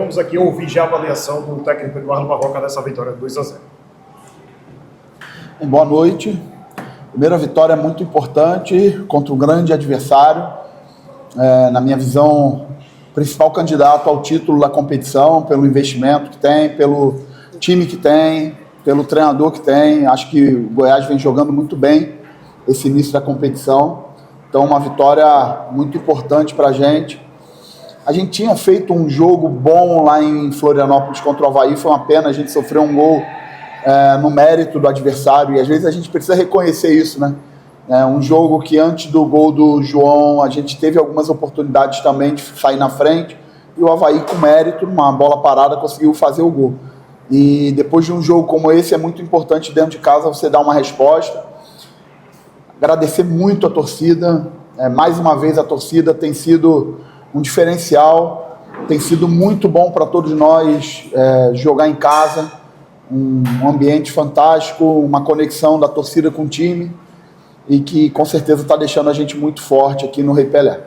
vamos aqui ouvir já a avaliação do técnico Eduardo Barroca dessa vitória 2-0. Boa noite. Primeira vitória muito importante contra um grande adversário. Na minha visão, principal candidato ao título da competição, pelo investimento que tem, pelo time que tem, pelo treinador que tem. Acho que o Goiás vem jogando muito bem esse início da competição. Então, uma vitória muito importante para a gente. A gente tinha feito um jogo bom lá em Florianópolis contra o Avaí, foi uma pena, a gente sofreu um gol no mérito do adversário, e às vezes a gente precisa reconhecer isso, né? Um jogo que antes do gol do João, a gente teve algumas oportunidades também de sair na frente, e o Avaí, com mérito, numa bola parada, conseguiu fazer o gol. E depois de um jogo como esse, é muito importante dentro de casa você dar uma resposta. Agradecer muito a torcida, mais uma vez a torcida tem sido um diferencial, tem sido muito bom para todos nós jogar em casa, um ambiente fantástico, uma conexão da torcida com o time e que com certeza está deixando a gente muito forte aqui no Rei Pelé.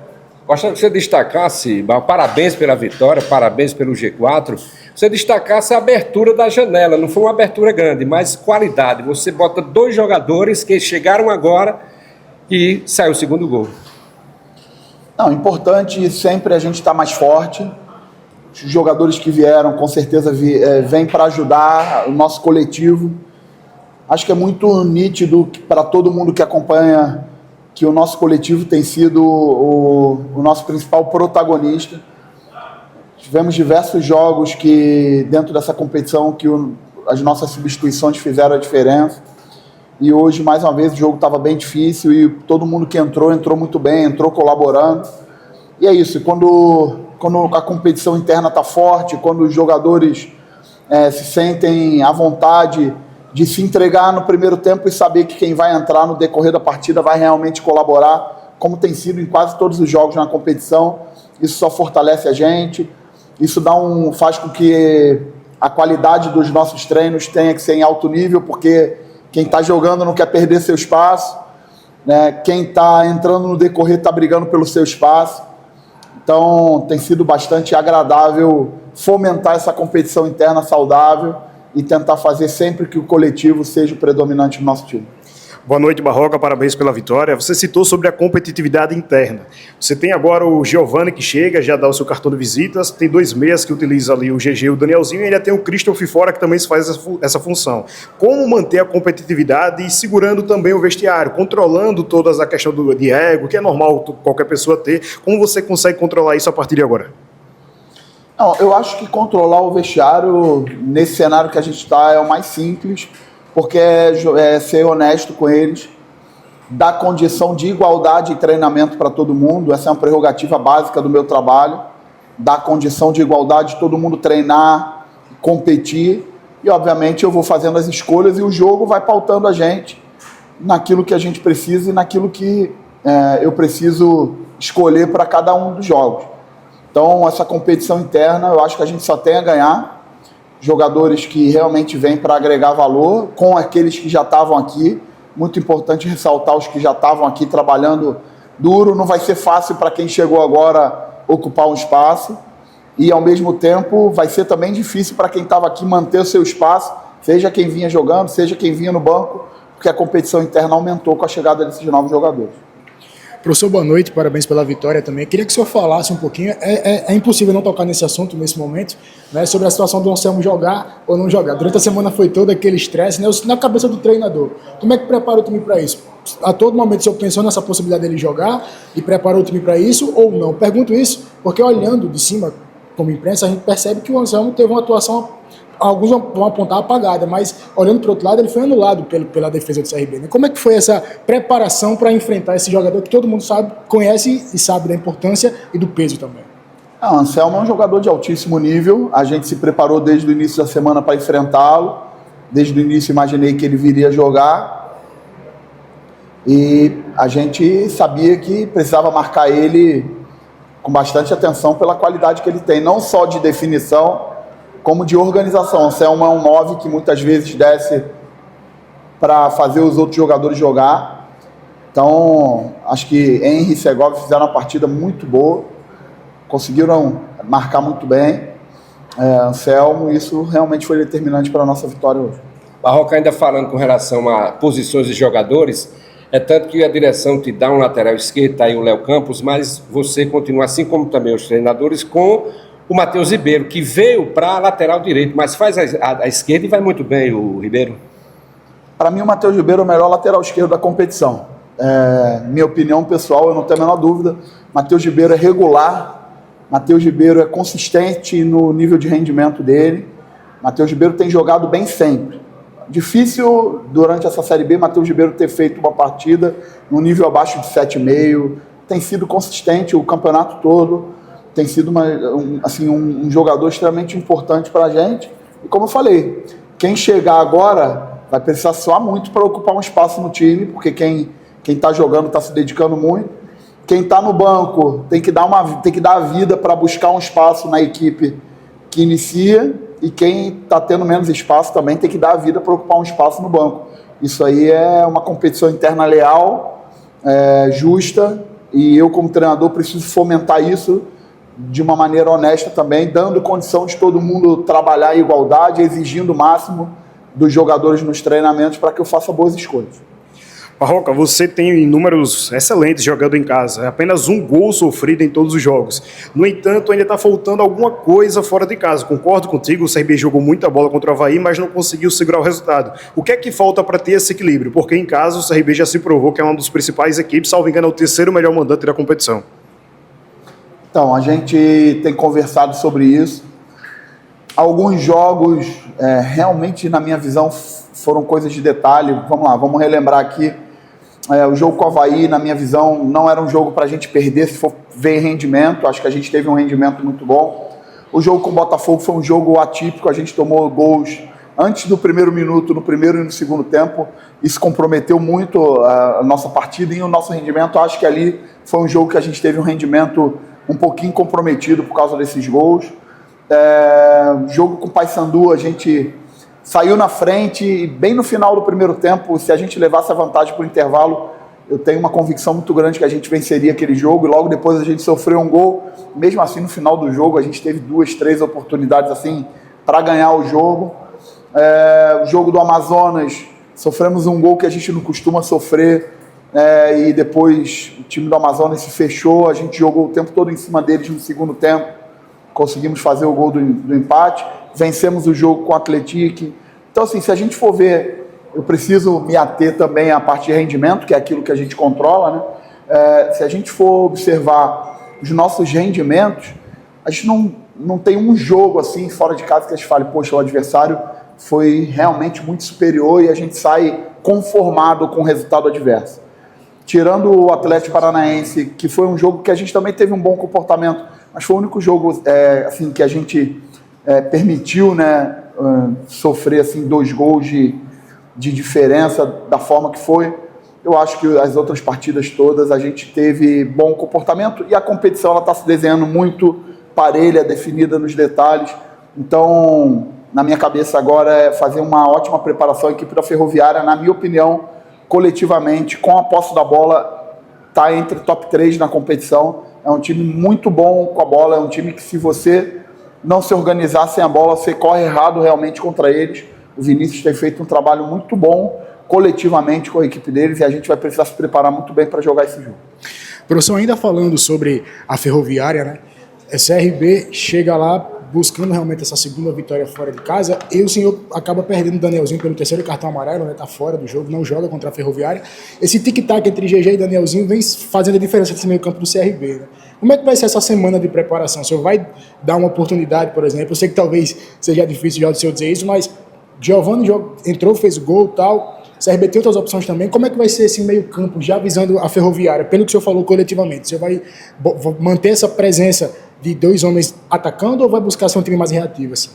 Gostaria que você destacasse, parabéns pela vitória, parabéns pelo G4, você destacasse a abertura da janela, não foi uma abertura grande, mas qualidade. Você bota 2 jogadores que chegaram agora e saiu o segundo gol. Não, importante sempre a gente estar mais forte. Os jogadores que vieram, com certeza, vêm para ajudar o nosso coletivo. Acho que é muito nítido para todo mundo que acompanha que o nosso coletivo tem sido o nosso principal protagonista. Tivemos diversos jogos que, dentro dessa competição, que as nossas substituições fizeram a diferença. E hoje, mais uma vez, o jogo estava bem difícil e todo mundo que entrou muito bem, entrou colaborando. E é isso, quando a competição interna está forte, quando os jogadores se sentem à vontade de se entregar no primeiro tempo e saber que quem vai entrar no decorrer da partida vai realmente colaborar, como tem sido em quase todos os jogos na competição, isso só fortalece a gente, isso faz com que a qualidade dos nossos treinos tenha que ser em alto nível, porque quem está jogando não quer perder seu espaço, né? Quem está entrando no decorrer está brigando pelo seu espaço. Então, tem sido bastante agradável fomentar essa competição interna saudável e tentar fazer sempre que o coletivo seja o predominante no nosso time. Boa noite, Barroca, parabéns pela vitória. Você citou sobre a competitividade interna. Você tem agora o Giovani que chega, já dá o seu cartão de visitas, tem 2 meias que utiliza ali o GG e o Danielzinho, e ainda tem o Christopher fora que também faz essa função. Como manter a competitividade e segurando também o vestiário, controlando toda a questão de ego, que é normal qualquer pessoa ter, como você consegue controlar isso a partir de agora? Não, eu acho que controlar o vestiário nesse cenário que a gente está é o mais simples, porque é ser honesto com eles, dar condição de igualdade e treinamento para todo mundo. Essa é uma prerrogativa básica do meu trabalho, dar condição de igualdade, todo mundo treinar, competir, e obviamente eu vou fazendo as escolhas e o jogo vai pautando a gente naquilo que a gente precisa e naquilo que eu preciso escolher para cada um dos jogos. Então, essa competição interna, eu acho que a gente só tem a ganhar. Jogadores que realmente vêm para agregar valor, com aqueles que já estavam aqui. Muito importante ressaltar os que já estavam aqui trabalhando duro. Não vai ser fácil para quem chegou agora ocupar um espaço. E, ao mesmo tempo, vai ser também difícil para quem estava aqui manter o seu espaço, seja quem vinha jogando, seja quem vinha no banco, porque a competição interna aumentou com a chegada desses novos jogadores. Professor, boa noite, parabéns pela vitória também. Queria que o senhor falasse um pouquinho, é impossível não tocar nesse assunto nesse momento, né, sobre a situação do Anselmo jogar ou não jogar. Durante a semana foi todo aquele estresse, né, na cabeça do treinador. Como é que prepara o time para isso? A todo momento o senhor pensou nessa possibilidade dele jogar e preparou o time para isso ou não? Pergunto isso porque olhando de cima, como imprensa, a gente percebe que o Anselmo teve uma atuação, alguns vão apontar apagada, mas olhando para o outro lado, ele foi anulado pela defesa do CRB. Né? Como é que foi essa preparação para enfrentar esse jogador que todo mundo sabe, conhece e sabe da importância e do peso também? O Anselmo é um jogador de altíssimo nível, a gente se preparou desde o início da semana para enfrentá-lo, desde o início imaginei que ele viria jogar e a gente sabia que precisava marcar ele com bastante atenção pela qualidade que ele tem, não só de definição, como de organização. O Anselmo é um 9 que muitas vezes desce para fazer os outros jogadores jogar. Então, acho que Henry e Segovia fizeram uma partida muito boa, conseguiram marcar muito bem. Anselmo, e isso realmente foi determinante para a nossa vitória hoje. Barroca, ainda falando com relação a posições de jogadores, é tanto que a direção te dá um lateral esquerdo, tá aí o Léo Campos, mas você continua, assim como também os treinadores, com o Matheus Ribeiro, que veio para a lateral direito, mas faz a esquerda e vai muito bem o Ribeiro. Para mim, o Matheus Ribeiro é o melhor lateral esquerdo da competição. Minha opinião pessoal, eu não tenho a menor dúvida. Matheus Ribeiro é regular, Matheus Ribeiro é consistente no nível de rendimento dele. Matheus Ribeiro tem jogado bem sempre. Difícil, durante essa Série B, Matheus Ribeiro ter feito uma partida no nível abaixo de 7,5. Tem sido consistente o campeonato todo. Tem sido um jogador extremamente importante para a gente. E como eu falei, quem chegar agora vai precisar suar muito para ocupar um espaço no time, porque quem está jogando está se dedicando muito. Quem está no banco tem que dar a vida para buscar um espaço na equipe que inicia. E quem está tendo menos espaço também tem que dar a vida para ocupar um espaço no banco. Isso aí é uma competição interna leal, justa, e eu, como treinador, preciso fomentar isso de uma maneira honesta também, dando condição de todo mundo trabalhar em igualdade, exigindo o máximo dos jogadores nos treinamentos para que eu faça boas escolhas. Barroca, você tem números excelentes jogando em casa, apenas um gol sofrido em todos os jogos. No entanto, ainda está faltando alguma coisa fora de casa. Concordo contigo, o CRB jogou muita bola contra o Avaí, mas não conseguiu segurar o resultado. O que é que falta para ter esse equilíbrio? Porque em casa o CRB já se provou que é uma das principais equipes, salvo engano, é o terceiro melhor mandante da competição. Então, a gente tem conversado sobre isso. Alguns jogos, realmente, na minha visão, foram coisas de detalhe. Vamos lá, vamos relembrar aqui. O jogo com o Avaí, na minha visão, não era um jogo para a gente perder se for ver rendimento. Acho que a gente teve um rendimento muito bom. O jogo com o Botafogo foi um jogo atípico. A gente tomou gols antes do primeiro minuto, no primeiro e no segundo tempo. Isso comprometeu muito a nossa partida e o nosso rendimento. Acho que ali foi um jogo que a gente teve um rendimento um pouquinho comprometido por causa desses gols. Jogo com o Paysandu, a gente saiu na frente e bem no final do primeiro tempo, se a gente levasse a vantagem para o intervalo, eu tenho uma convicção muito grande que a gente venceria aquele jogo, e logo depois a gente sofreu um gol. Mesmo assim, no final do jogo, a gente teve 2, 3 oportunidades assim para ganhar o jogo. O jogo do Amazonas, sofremos um gol que a gente não costuma sofrer, e depois o time do Amazonas se fechou, a gente jogou o tempo todo em cima deles no segundo tempo, conseguimos fazer o gol do empate, vencemos o jogo com o Atlético. Então, assim, se a gente for ver, eu preciso me ater também à parte de rendimento, que é aquilo que a gente controla, né? Se a gente for observar os nossos rendimentos, a gente não tem um jogo assim fora de casa que a gente fale, poxa, o adversário foi realmente muito superior e a gente sai conformado com o resultado adverso. Tirando o Atlético Paranaense, que foi um jogo que a gente também teve um bom comportamento, mas foi o único jogo assim, que a gente permitiu, né, sofrer assim, 2 gols de diferença da forma que foi. Eu acho que as outras partidas todas a gente teve bom comportamento e a competição está se desenhando muito parelha, definida nos detalhes. Então, na minha cabeça agora é fazer uma ótima preparação. A equipe da Ferroviária, na minha opinião, coletivamente, com a posse da bola, está entre top 3 na competição. É um time muito bom com a bola, é um time que, se você não se organizar sem a bola, você corre errado realmente contra eles. O Vinícius tem feito um trabalho muito bom coletivamente com a equipe deles e a gente vai precisar se preparar muito bem para jogar esse jogo. Professor, ainda falando sobre a Ferroviária, né? A CRB chega lá buscando realmente essa segunda vitória fora de casa, e o senhor acaba perdendo o Danielzinho pelo terceiro cartão amarelo, né? Tá fora do jogo, não joga contra a Ferroviária. Esse tic-tac entre GG e Danielzinho vem fazendo a diferença nesse meio campo do CRB, né? Como é que vai ser essa semana de preparação? O senhor vai dar uma oportunidade, por exemplo? Eu sei que talvez seja difícil já do senhor dizer isso, mas Giovani entrou, fez gol e tal. CRB tem outras opções também. Como é que vai ser esse meio campo, já visando a Ferroviária? Pelo que o senhor falou coletivamente, você vai manter essa presença de 2 homens atacando ou vai buscar ser um time mais reativo? Assim?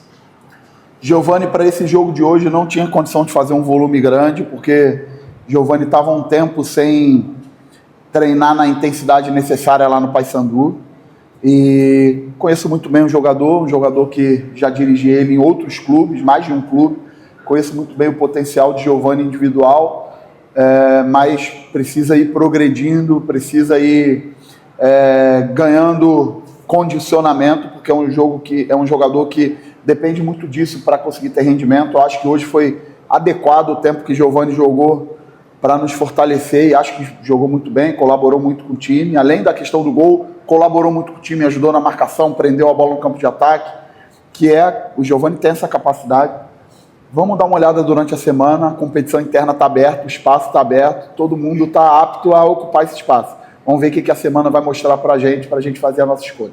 Giovani, para esse jogo de hoje, não tinha condição de fazer um volume grande, porque Giovani estava um tempo sem treinar na intensidade necessária lá no Paysandu. E conheço muito bem um jogador que já dirigi ele em outros clubes, mais de um clube. Conheço muito bem o potencial de Giovani individual, mas precisa ir progredindo, precisa ir ganhando condicionamento, porque é um jogador que depende muito disso para conseguir ter rendimento. Eu acho que hoje foi adequado o tempo que Giovani jogou para nos fortalecer, e acho que jogou muito bem, colaborou muito com o time. Além da questão do gol, colaborou muito com o time, ajudou na marcação, prendeu a bola no campo de ataque, o Giovani tem essa capacidade. Vamos dar uma olhada durante a semana, a competição interna está aberta, o espaço está aberto, todo mundo está apto a ocupar esse espaço. Vamos ver o que a semana vai mostrar para a gente fazer a nossa escolha.